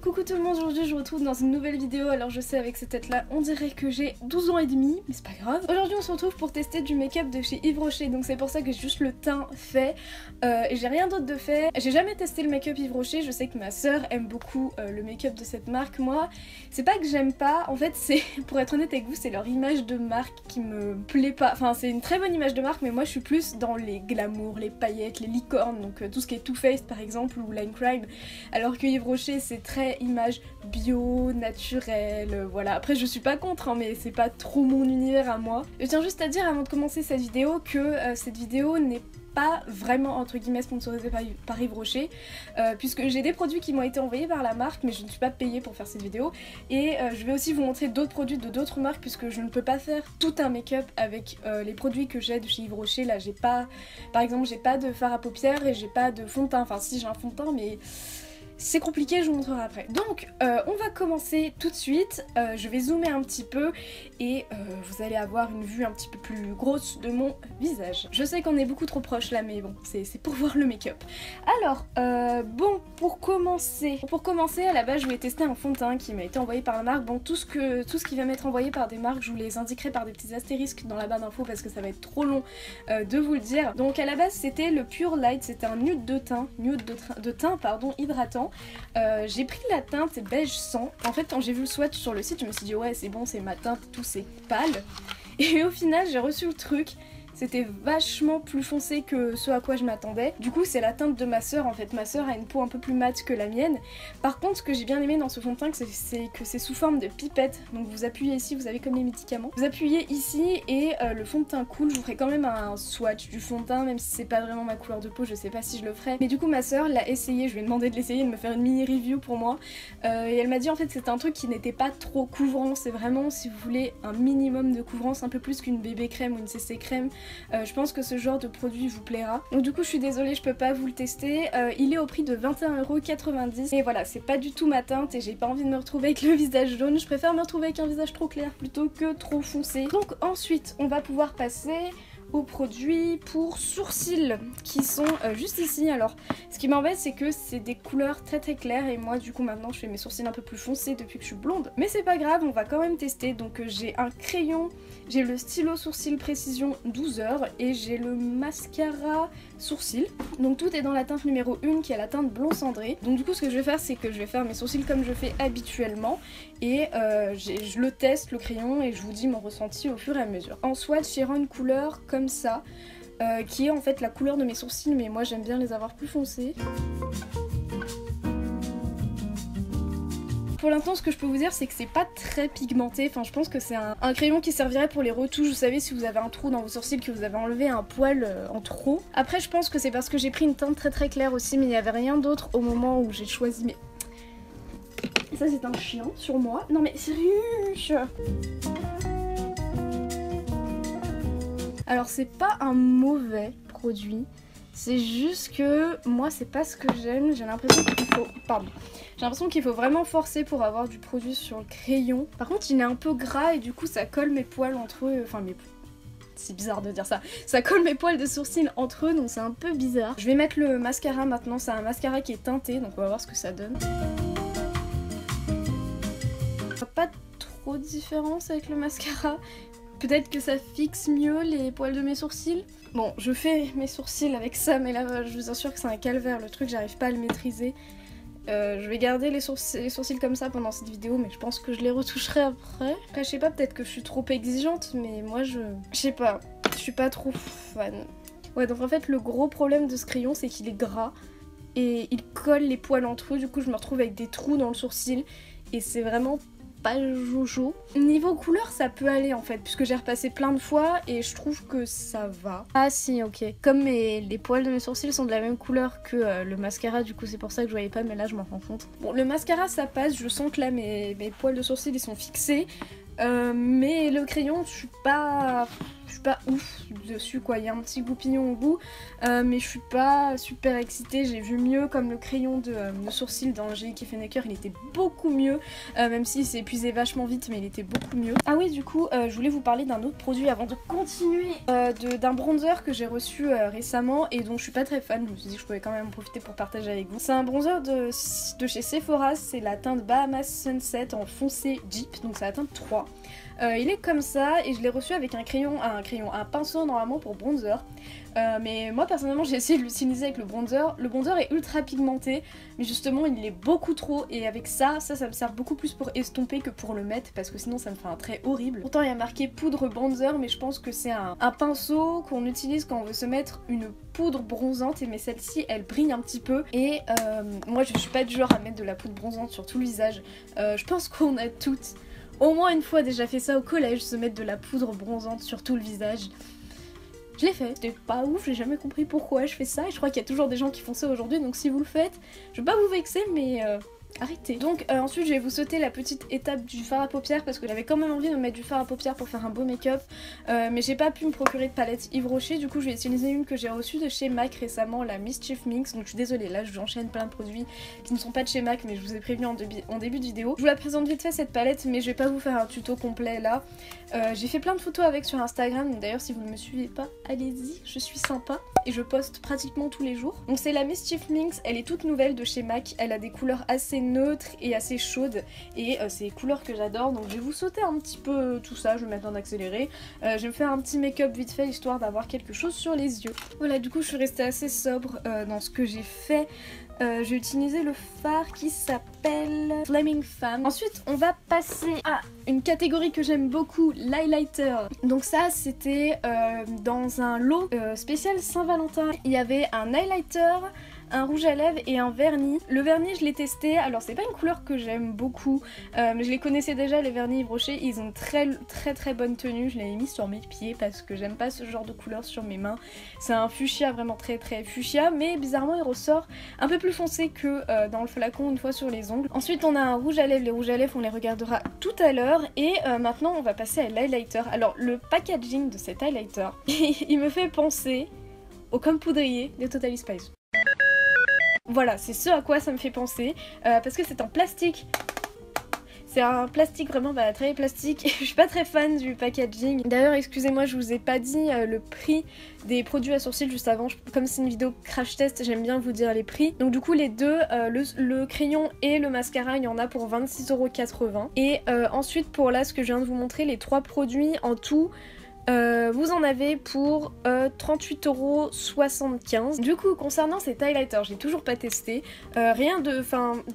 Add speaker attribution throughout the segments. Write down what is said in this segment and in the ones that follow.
Speaker 1: Coucou tout le monde, aujourd'hui je vous retrouve dans une nouvelle vidéo. Alors je sais, avec cette tête là on dirait que j'ai 12 ans et demi, mais c'est pas grave. Aujourd'hui on se retrouve pour tester du make-up de chez Yves Rocher, donc c'est pour ça que j'ai juste le teint fait et j'ai rien d'autre de fait. J'ai jamais testé le make-up Yves Rocher, je sais que ma soeur aime beaucoup le make-up de cette marque. Moi c'est pas que j'aime pas, en fait c'est, pour être honnête avec vous, c'est leur image de marque qui me plaît pas. Enfin c'est une très bonne image de marque, mais moi je suis plus dans les glamours, les paillettes, les licornes, donc tout ce qui est Too Faced par exemple ou Line Crime, alors que Yves Rocher c'est très image bio, naturelle, voilà. Après je suis pas contre, hein, mais c'est pas trop mon univers à moi. Je tiens juste à dire avant de commencer cette vidéo que cette vidéo n'est pas vraiment entre guillemets sponsorisée par Yves Rocher, puisque j'ai des produits qui m'ont été envoyés par la marque, mais je ne suis pas payée pour faire cette vidéo. Et je vais aussi vous montrer d'autres produits de d'autres marques, puisque je ne peux pas faire tout un make-up avec les produits que j'ai de chez Yves Rocher. Là j'ai pas, par exemple j'ai pas de fard à paupières et j'ai pas de fond de teint, enfin si j'ai un fond de teint mais c'est compliqué, je vous montrerai après. Donc on va commencer tout de suite, je vais zoomer un petit peu et vous allez avoir une vue un petit peu plus grosse de mon visage. Je sais qu'on est beaucoup trop proche là, mais bon, c'est pour voir le make-up. Alors, bon, pour commencer à la base je voulais tester un fond de teint qui m'a été envoyé par la marque. Bon, tout ce qui va m'être envoyé par des marques, je vous les indiquerai par des petits astérisques dans la barre d'infos parce que ça va être trop long de vous le dire. Donc à la base c'était le Pure Light, c'était un nude de teint, pardon, hydratant. J'ai pris la teinte beige sang. En fait quand j'ai vu le swatch sur le site je me suis dit ouais c'est bon, c'est ma teinte, tout c'est pâle. Et au final j'ai reçu le truc. C'était vachement plus foncé que ce à quoi je m'attendais. Du coup c'est la teinte de ma soeur en fait. Ma soeur a une peau un peu plus mate que la mienne. Par contre ce que j'ai bien aimé dans ce fond de teint c'est que c'est sous forme de pipette. Donc vous appuyez ici, vous avez comme les médicaments. Vous appuyez ici et le fond de teint coule. Je vous ferai quand même un swatch du fond de teint même si c'est pas vraiment ma couleur de peau, je sais pas si je le ferai. Mais du coup ma soeur l'a essayé, je lui ai demandé de l'essayer, de me faire une mini review pour moi. Et elle m'a dit en fait que c'était un truc qui n'était pas trop couvrant. C'est vraiment si vous voulez un minimum de couvrance, un peu plus qu'une bébé crème ou une CC crème. Je pense que ce genre de produit vous plaira. Donc du coup je suis désolée, je peux pas vous le tester. Il est au prix de 21,90 €. Et voilà, c'est pas du tout ma teinte et j'ai pas envie de me retrouver avec le visage jaune. Je préfère me retrouver avec un visage trop clair plutôt que trop foncé. Donc ensuite on va pouvoir passer aux produits pour sourcils qui sont juste ici. Alors ce qui m'embête c'est que c'est des couleurs très claires et moi du coup maintenant je fais mes sourcils un peu plus foncés depuis que je suis blonde, mais c'est pas grave, on va quand même tester. Donc j'ai un crayon, j'ai le stylo sourcil précision 12 heures et j'ai le mascara sourcil. Donc tout est dans la teinte numéro 1 qui est la teinte blond cendré. Donc du coup ce que je vais faire c'est que je vais faire mes sourcils comme je fais habituellement et je le teste le crayon et je vous dis mon ressenti au fur et à mesure. En swatch j'ai une couleur comme ça qui est en fait la couleur de mes sourcils, mais moi j'aime bien les avoir plus foncés. Pour l'instant ce que je peux vous dire c'est que c'est pas très pigmenté, enfin je pense que c'est un crayon qui servirait pour les retouches, vous savez si vous avez un trou dans vos sourcils, que vous avez enlevé un poil en trop. Après je pense que c'est parce que j'ai pris une teinte très claire aussi, mais il n'y avait rien d'autre au moment où j'ai choisi mes... Ça c'est un chien sur moi, non mais sérieux. Alors c'est pas un mauvais produit, c'est juste que moi c'est pas ce que j'aime, j'ai l'impression qu'il faut... Pardon. J'ai l'impression qu'il faut vraiment forcer pour avoir du produit sur le crayon. Par contre il est un peu gras et du coup ça colle mes poils entre eux, enfin mes... C'est bizarre de dire ça. Ça colle mes poils de sourcils entre eux, donc c'est un peu bizarre. Je vais mettre le mascara maintenant, c'est un mascara qui est teinté, donc on va voir ce que ça donne. Pas trop de différence avec le mascara. Peut-être que ça fixe mieux les poils de mes sourcils. Bon, je fais mes sourcils avec ça, mais là je vous assure que c'est un calvaire, le truc j'arrive pas à le maîtriser. Je vais garder les sourcils comme ça pendant cette vidéo, mais je pense que je les retoucherai après. Après je sais pas, peut-être que je suis trop exigeante, mais moi je sais pas, je suis pas trop fan. Ouais, donc en fait le gros problème de ce crayon c'est qu'il est gras et il colle les poils entre eux, du coup je me retrouve avec des trous dans le sourcil et c'est vraiment pas jojo. Niveau couleur ça peut aller en fait, puisque j'ai repassé plein de fois et je trouve que ça va. Ah si, ok. Comme les poils de mes sourcils sont de la même couleur que le mascara, du coup c'est pour ça que je voyais pas, mais là je m'en rends compte. Bon, le mascara ça passe, je sens que là mes poils de sourcils ils sont fixés, mais le crayon je suis pas... je suis pas ouf dessus quoi, il y a un petit goût pignon au bout, mais je suis pas super excitée. J'ai vu mieux, comme le crayon de sourcil dans GI Kefenecker, il était beaucoup mieux, même si s'est épuisé vachement vite, mais il était beaucoup mieux. Ah oui, du coup, je voulais vous parler d'un autre produit avant de continuer, d'un bronzer que j'ai reçu récemment et dont je suis pas très fan. Je me suis dit que je pouvais quand même en profiter pour partager avec vous. C'est un bronzer de chez Sephora, c'est la teinte Bahamas Sunset en foncé Jeep, donc c'est la teinte 3. Il est comme ça et je l'ai reçu avec un pinceau normalement pour bronzer. Mais moi personnellement j'ai essayé de l'utiliser avec le bronzer. Le bronzer est ultra pigmenté, mais justement il est beaucoup trop, et avec ça me sert beaucoup plus pour estomper que pour le mettre, parce que sinon ça me fait un trait horrible. Pourtant il y a marqué poudre bronzer, mais je pense que c'est un pinceau qu'on utilise quand on veut se mettre une poudre bronzante, mais celle-ci elle brille un petit peu, et moi je suis pas du genre à mettre de la poudre bronzante sur tout le visage. Je pense qu'on a toutes au moins une fois déjà fait ça au collège, se mettre de la poudre bronzante sur tout le visage. Je l'ai fait, c'était pas ouf, j'ai jamais compris pourquoi je fais ça, et je crois qu'il y a toujours des gens qui font ça aujourd'hui, donc si vous le faites, je vais pas vous vexer, mais arrêtez. Donc ensuite je vais vous sauter la petite étape du fard à paupières, parce que j'avais quand même envie de mettre du fard à paupières pour faire un beau make-up, mais j'ai pas pu me procurer de palette Yves Rocher. Du coup je vais utiliser une que j'ai reçue de chez MAC récemment, la Mischief Minx. Donc je suis désolée, là j'enchaîne plein de produits qui ne sont pas de chez MAC, mais je vous ai prévenu en début de vidéo. Je vous la présente vite fait cette palette, mais je vais pas vous faire un tuto complet là. J'ai fait plein de photos avec sur Instagram, donc d'ailleurs si vous ne me suivez pas, allez-y, je suis sympa et je poste pratiquement tous les jours. Donc c'est la Mischief Minx, elle est toute nouvelle de chez MAC, elle a des couleurs assez neutres et assez chaudes, et c'est des couleurs que j'adore, donc je vais vous sauter un petit peu tout ça, je vais mettre en accéléré. Je vais me faire un petit make-up vite fait histoire d'avoir quelque chose sur les yeux. Voilà, du coup je suis restée assez sobre dans ce que j'ai fait. J'ai utilisé le fard qui s'appelle Flaming Femme. Ensuite on va passer à une catégorie que j'aime beaucoup, l'highlighter. Donc ça c'était dans un lot spécial Saint-Valentin. Il y avait un highlighter, un rouge à lèvres et un vernis. Le vernis je l'ai testé, alors c'est pas une couleur que j'aime beaucoup, mais je les connaissais déjà, les vernis Yves Rocher, ils ont très bonne tenue. Je l'avais mis sur mes pieds parce que j'aime pas ce genre de couleur sur mes mains. C'est un fuchsia, vraiment très fuchsia, mais bizarrement il ressort un peu plus foncé que dans le flacon une fois sur les ongles. Ensuite on a un rouge à lèvres, les rouges à lèvres on les regardera tout à l'heure, et maintenant on va passer à l'highlighter. Alors le packaging de cet highlighter, il me fait penser au Comme Poudrier de Totally Spice. Voilà, c'est ce à quoi ça me fait penser, parce que c'est en plastique. C'est un plastique vraiment très plastique, je suis pas très fan du packaging. D'ailleurs excusez-moi, je vous ai pas dit le prix des produits à sourcils juste avant, comme c'est une vidéo crash test j'aime bien vous dire les prix. Donc du coup les deux, le crayon et le mascara, il y en a pour 26,80 €. Et ensuite pour là ce que je viens de vous montrer, les trois produits en tout, vous en avez pour 38,75 €. Du coup concernant cet highlighter, j'ai toujours pas testé, rien de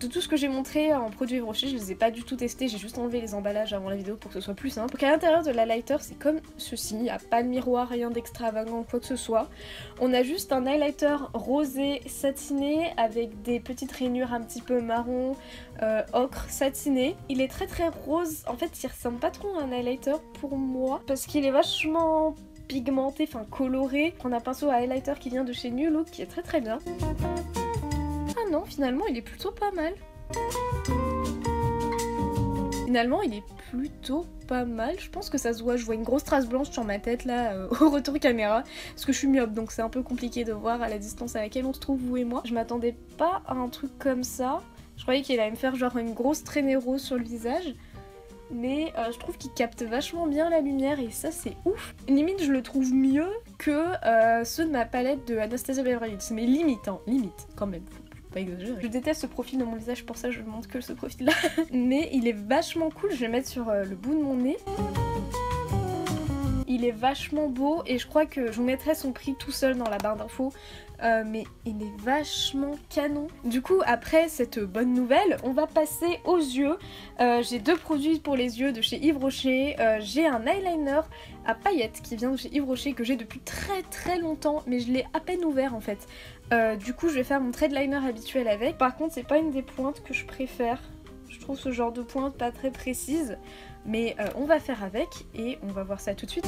Speaker 1: tout ce que j'ai montré en produits Yves Rocher, je les ai pas du tout testés, j'ai juste enlevé les emballages avant la vidéo pour que ce soit plus simple. Donc à l'intérieur de l'highlighter c'est comme ceci, il n'y a pas de miroir, rien d'extravagant quoi que ce soit. On a juste un highlighter rosé satiné avec des petites rainures un petit peu marron, ocre satiné. Il est très rose, en fait il ressemble pas trop à un highlighter pour moi parce qu'il est vachement pigmenté, coloré. On a un pinceau à highlighter qui vient de chez New Look qui est très bien. Ah non, finalement il est plutôt pas mal. Je pense que ça se voit, je vois une grosse trace blanche sur ma tête là au retour caméra, parce que je suis myope donc c'est un peu compliqué de voir à la distance à laquelle on se trouve vous et moi. Je m'attendais pas à un truc comme ça, je croyais qu'il allait me faire genre une grosse traînée rose sur le visage. Mais je trouve qu'il capte vachement bien la lumière et ça c'est ouf. Limite je le trouve mieux que ceux de ma palette de Anastasia Beverly Hills. Mais limite quand même, faut pas exagérer. Je déteste ce profil de mon visage, pour ça je ne montre que ce profil là. Mais il est vachement cool, je vais le mettre sur le bout de mon nez. Il est vachement beau et je crois que je vous mettrai son prix tout seul dans la barre d'infos. Mais il est vachement canon. Du coup après cette bonne nouvelle, on va passer aux yeux. J'ai deux produits pour les yeux de chez Yves Rocher. J'ai un eyeliner à paillettes qui vient de chez Yves Rocher que j'ai depuis très longtemps, mais je l'ai à peine ouvert en fait. Du coup je vais faire mon trait de liner habituel avec. Par contre c'est pas une des pointes que je préfère. Je trouve ce genre de pointe pas très précise. Mais on va faire avec et on va voir ça tout de suite.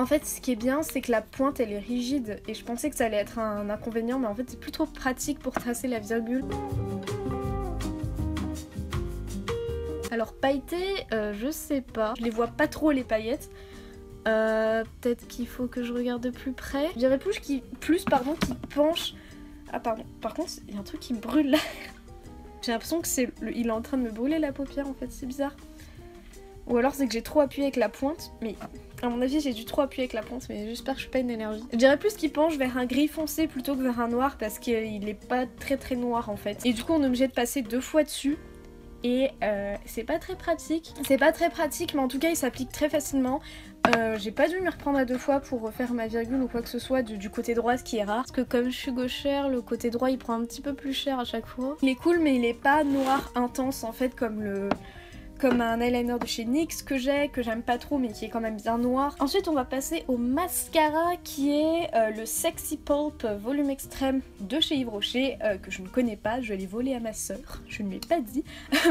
Speaker 1: En fait, ce qui est bien, c'est que la pointe elle est rigide et je pensais que ça allait être un inconvénient, mais en fait c'est plutôt pratique pour tracer la virgule. Alors pailleté, je sais pas, je les vois pas trop les paillettes. Peut-être qu'il faut que je regarde de plus près. Je dirais plus qui penche. Ah pardon, par contre il y a un truc qui me brûle là. J'ai l'impression que il est en train de me brûler la paupière en fait, c'est bizarre. Ou alors c'est que j'ai trop appuyé avec la pointe, mais à mon avis j'ai dû trop appuyer avec la pointe, mais j'espère que je suis pas une énergie. Je dirais plus qu'il penche vers un gris foncé plutôt que vers un noir parce qu'il est pas très noir en fait. Et du coup on est obligé de passer 2 fois dessus. Et c'est pas très pratique. C'est pas très pratique, mais en tout cas il s'applique très facilement. J'ai pas dû m'y reprendre à 2 fois pour refaire ma virgule ou quoi que ce soit du côté droit, ce qui est rare. Parce que comme je suis gauchère, le côté droit il prend un petit peu plus cher à chaque fois. Il est cool, mais il est pas noir intense en fait comme un eyeliner de chez NYX que j'aime pas trop mais qui est quand même bien noir. Ensuite on va passer au mascara qui est le Sexy Pulp Volume Extrême de chez Yves Rocher que je ne connais pas, je l'ai volé à ma soeur, je ne lui ai pas dit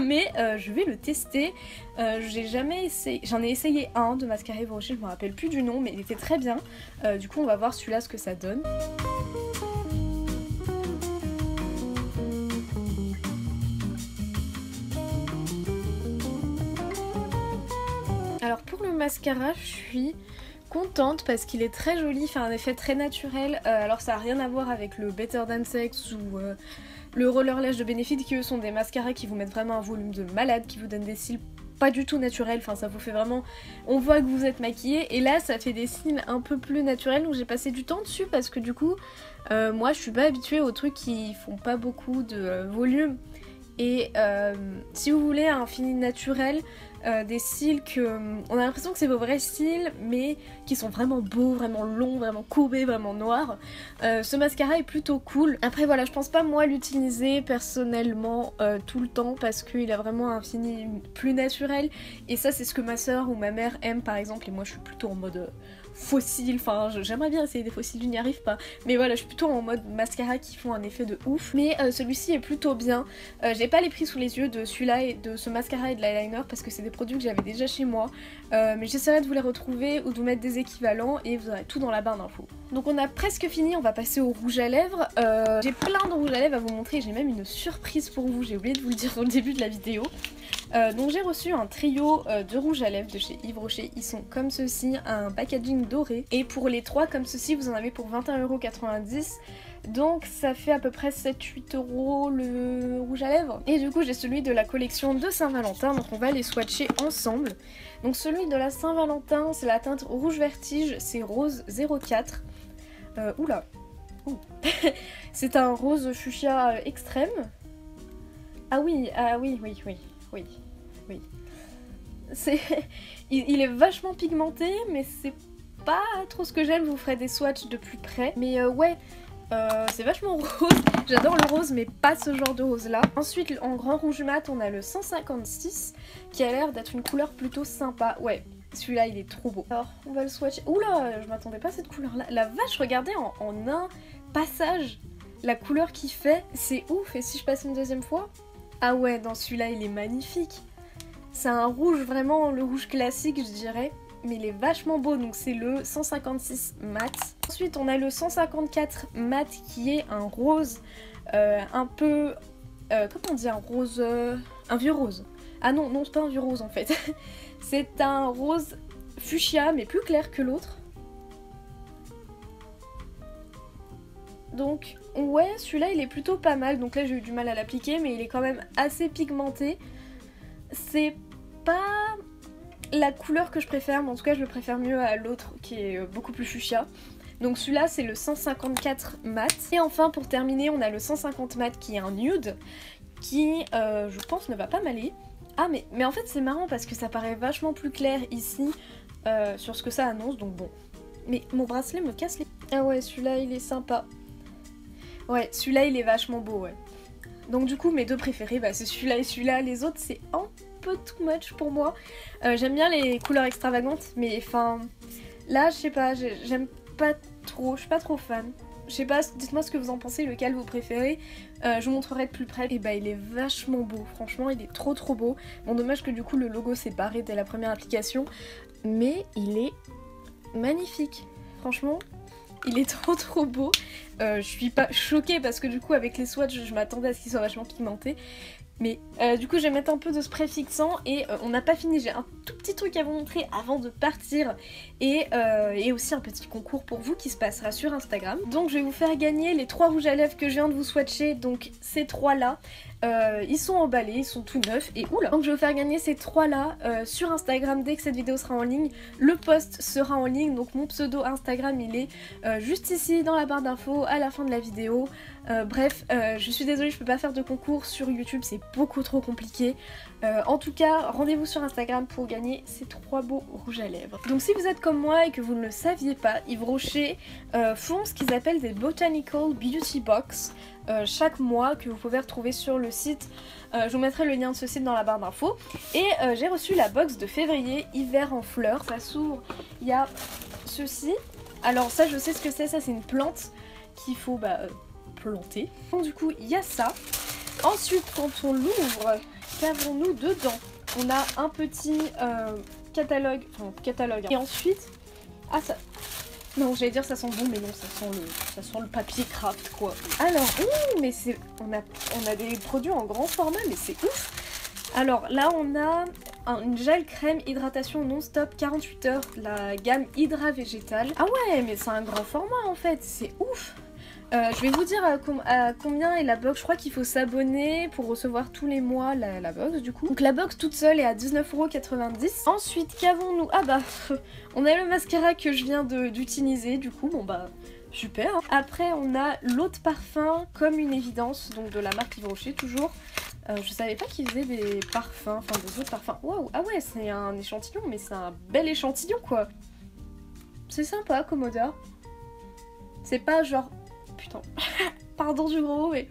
Speaker 1: mais je vais le tester. J'ai jamais essayé, j'en ai essayé un de mascara Yves Rocher, je me rappelle plus du nom mais il était très bien. Du coup on va voir celui-là ce que ça donne. Alors pour le mascara, je suis contente parce qu'il est très joli, il fait un effet très naturel. Alors ça n'a rien à voir avec le Better Than Sex ou le Roller Lash de Benefit qui eux sont des mascaras qui vous mettent vraiment un volume de malade, qui vous donnent des cils pas du tout naturels, enfin ça vous fait vraiment... On voit que vous êtes maquillée et là ça fait des cils un peu plus naturels donc j'ai passé du temps dessus parce que du coup moi je suis pas habituée aux trucs qui font pas beaucoup de volume. Et si vous voulez un fini naturel, des cils on a l'impression que c'est vos vrais cils mais qui sont vraiment beaux, vraiment longs, vraiment courbés, vraiment noirs, ce mascara est plutôt cool. Après voilà, je pense pas moi l'utiliser personnellement tout le temps parce qu'il a vraiment un fini plus naturel et ça c'est ce que ma soeur ou ma mère aiment par exemple et moi je suis plutôt en mode fossiles, enfin j'aimerais bien essayer des fossiles, je n'y arrive pas, mais voilà je suis plutôt en mode mascara qui font un effet de ouf, mais celui-ci est plutôt bien. J'ai pas les prix sous les yeux de celui-là et de ce mascara et de l'eyeliner parce que c'est des produits que j'avais déjà chez moi, mais j'essaierai de vous les retrouver ou de vous mettre des équivalents et vous aurez tout dans la barre d'infos. Donc on a presque fini, on va passer au rouge à lèvres. J'ai plein de rouge à lèvres à vous montrer, j'ai même une surprise pour vous, j'ai oublié de vous le dire au début de la vidéo. Donc j'ai reçu un trio de rouge à lèvres de chez Yves Rocher, ils sont comme ceci, un packaging doré et pour les 3 comme ceci vous en avez pour 21,90 €, donc ça fait à peu près 7-8 € le rouge à lèvres. Et du coup j'ai celui de la collection de Saint-Valentin, donc on va les swatcher ensemble. Donc celui de la Saint-Valentin c'est la teinte rouge vertige, c'est rose 04. Oula c'est un rose fuchsia extrême. Ah oui, oui. Il est vachement pigmenté, mais c'est pas trop ce que j'aime, je vous ferai des swatchs de plus près. Mais ouais, c'est vachement rose, j'adore le rose, mais pas ce genre de rose là. Ensuite, en grand rouge mat, on a le 156, qui a l'air d'être une couleur plutôt sympa. Ouais, celui-là, il est trop beau. Alors, on va le swatcher. Oula, je m'attendais pas à cette couleur là. La vache, regardez en un passage la couleur qu'il fait, c'est ouf. Et si je passe une deuxième fois? Ah ouais, dans celui-là, il est magnifique. C'est un rouge, vraiment le rouge classique, je dirais. Mais il est vachement beau, donc c'est le 156 mat. Ensuite, on a le 154 mat qui est un rose un peu... comment on dit un rose... un vieux rose. Ah non, non, c'est pas un vieux rose en fait. C'est un rose fuchsia, mais plus clair que l'autre. Donc ouais, celui-là il est plutôt pas mal, donc là j'ai eu du mal à l'appliquer, mais il est quand même assez pigmenté. C'est pas la couleur que je préfère, mais en tout cas je le préfère mieux à l'autre qui est beaucoup plus fuchsia. Donc celui-là c'est le 154 mat. Et enfin pour terminer on a le 150 mat qui est un nude, qui je pense ne va pas m'aller. Ah mais en fait c'est marrant parce que ça paraît vachement plus clair ici sur ce que ça annonce, donc bon. Mais mon bracelet me casse les... Ah ouais, celui-là il est sympa. Ouais, celui-là il est vachement beau, ouais. Donc du coup mes deux préférés, bah, c'est celui-là et celui-là. Les autres c'est un peu too much pour moi. J'aime bien les couleurs extravagantes, mais enfin... Là je sais pas, j'aime pas trop, je suis pas trop fan. Je sais pas, dites-moi ce que vous en pensez, lequel vous préférez. Je vous montrerai de plus près. Et bah il est vachement beau, franchement il est trop beau. Bon dommage que du coup le logo s'est barré dès la première application, mais il est magnifique. Franchement, il est trop beau. Je suis pas choquée parce que du coup avec les swatchs je m'attendais à ce qu'ils soient vachement pigmentés. Mais du coup je vais mettre un peu de spray fixant et on n'a pas fini, j'ai un tout petit truc à vous montrer avant de partir et aussi un petit concours pour vous qui se passera sur Instagram. Donc je vais vous faire gagner les 3 rouges à lèvres que je viens de vous swatcher, donc ces 3 là. Ils sont emballés, ils sont tout neufs et oula. Donc je vais vous faire gagner ces 3 là sur Instagram dès que cette vidéo sera en ligne. Le post sera en ligne, donc mon pseudo Instagram il est juste ici dans la barre d'infos à la fin de la vidéo. Bref, je suis désolée, je peux pas faire de concours sur YouTube, c'est beaucoup trop compliqué. En tout cas, rendez-vous sur Instagram pour gagner ces 3 beaux rouges à lèvres. Donc si vous êtes comme moi et que vous ne le saviez pas, Yves Rocher font ce qu'ils appellent des Botanical Beauty Box chaque mois que vous pouvez retrouver sur le site. Je vous mettrai le lien de ce site dans la barre d'infos. Et j'ai reçu la box de février, hiver en fleurs. Ça s'ouvre, il y a ceci. Alors ça je sais ce que c'est, ça c'est une plante qu'il faut planter. Donc du coup il y a ça. Ensuite quand on l'ouvre, qu'avons-nous dedans? On a un petit catalogue, et ensuite, ça, non j'allais dire ça sent bon mais non ça sent le papier craft quoi. Alors, mais c'est, on a des produits en grand format mais c'est ouf. Alors là on a une gel crème hydratation non-stop 48 heures, la gamme Hydra Végétale. Ah ouais mais c'est un grand format en fait, c'est ouf. Je vais vous dire à combien est la box. Je crois qu'il faut s'abonner pour recevoir tous les mois la box du coup. Donc la box toute seule est à 19,90 €. Ensuite qu'avons-nous? Ah bah on a le mascara que je viens d'utiliser du coup, bon bah super. Après on a l'eau de parfum comme une évidence, donc de la marque Yves Rocher toujours. Je savais pas qu'ils faisaient des parfums, enfin des eaux de parfum. Waouh, ah ouais c'est un échantillon mais c'est un bel échantillon quoi. C'est sympa comme odeur. C'est pas genre... Putain, pardon du gros mot, mais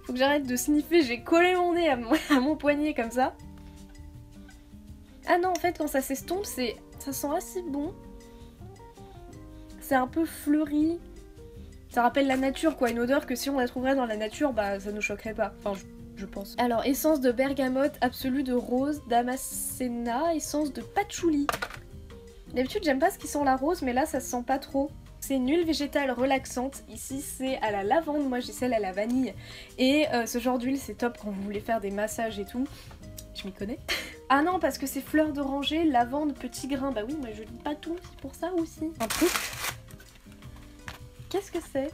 Speaker 1: faut que j'arrête de sniffer, j'ai collé mon nez à mon poignet comme ça. Ah non, en fait, quand ça s'estompe, ça sent assez bon. C'est un peu fleuri. Ça rappelle la nature, quoi, une odeur que si on la trouverait dans la nature, bah ça nous choquerait pas. Enfin, je pense. Alors, essence de bergamote, absolue de rose, damascena, essence de patchouli. D'habitude, j'aime pas ce qui sent la rose, mais là, ça se sent pas trop. C'est une huile végétale relaxante, ici c'est à la lavande, moi j'ai celle à la vanille. Et ce genre d'huile c'est top quand vous voulez faire des massages et tout. Je m'y connais. Ah non parce que c'est fleur d'oranger, lavande, petit grain. Bah oui moi je lis pas tout, c'est pour ça aussi. Un truc. Qu'est-ce que c'est?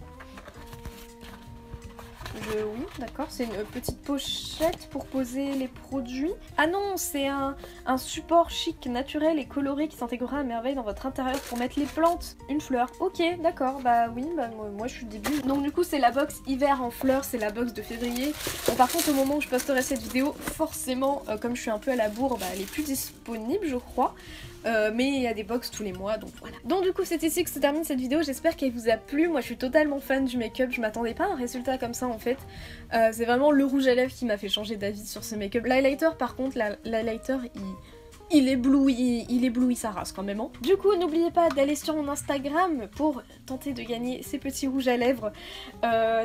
Speaker 1: Oui, d'accord, c'est une petite pochette pour poser les produits. Ah non, c'est un support chic, naturel et coloré qui s'intégrera à merveille dans votre intérieur pour mettre les plantes. Une fleur. Ok, d'accord, bah oui, bah moi je suis début. Donc du coup c'est la box hiver en fleurs, c'est la box de février. Bon, par contre au moment où je posterai cette vidéo, forcément, comme je suis un peu à la bourre, bah, elle est plus disponible je crois. Mais il y a des box tous les mois donc voilà. Donc du coup c'est ici que se termine cette vidéo, j'espère qu'elle vous a plu. Moi je suis totalement fan du make-up, je m'attendais pas à un résultat comme ça en fait. C'est vraiment le rouge à lèvres qui m'a fait changer d'avis sur ce make-up. L'highlighter par contre, l'highlighter il éblouit sa race quand même. Hein. Du coup n'oubliez pas d'aller sur mon Instagram pour tenter de gagner ces petits rouges à lèvres.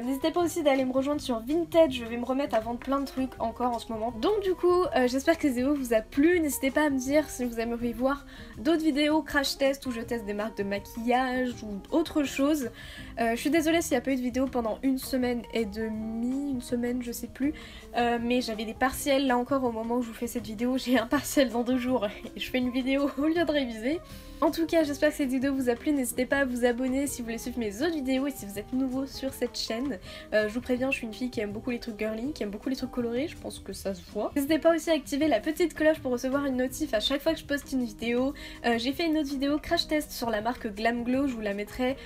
Speaker 1: N'hésitez pas aussi d'aller me rejoindre sur Vinted, je vais me remettre à vendre plein de trucs encore en ce moment. Donc du coup j'espère que cette vidéo vous a plu, n'hésitez pas à me dire si vous aimeriez voir d'autres vidéos crash test où je teste des marques de maquillage ou autre chose. Je suis désolée s'il n'y a pas eu de vidéo pendant 1 semaine et demie, 1 semaine je sais plus, mais j'avais des partiels là encore au moment où je vous fais cette vidéo, j'ai un partiel dans 2 jours et je fais une vidéo au lieu de réviser. En tout cas j'espère que cette vidéo vous a plu, n'hésitez pas à vous abonner si vous voulez suivre mes autres vidéos et si vous êtes nouveau sur cette chaîne. Je vous préviens, je suis une fille qui aime beaucoup les trucs girly, qui aime beaucoup les trucs colorés, je pense que ça se voit. N'hésitez pas aussi à activer la petite cloche pour recevoir une notif à chaque fois que je poste une vidéo. J'ai fait une autre vidéo crash test sur la marque Glam Glow, je vous la mettrai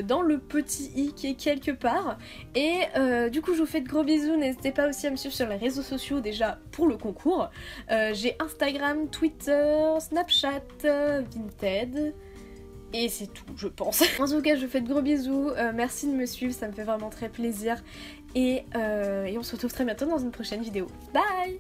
Speaker 1: dans le petit i qui est quelque part. Et du coup je vous fais de gros bisous, n'hésitez pas aussi à me suivre sur les réseaux sociaux déjà pour le concours. J'ai Instagram, Twitter, Snapchat, Vinted. Et c'est tout je pense. En tout cas je vous fais de gros bisous, merci de me suivre, ça me fait vraiment très plaisir. Et on se retrouve très bientôt dans une prochaine vidéo. Bye!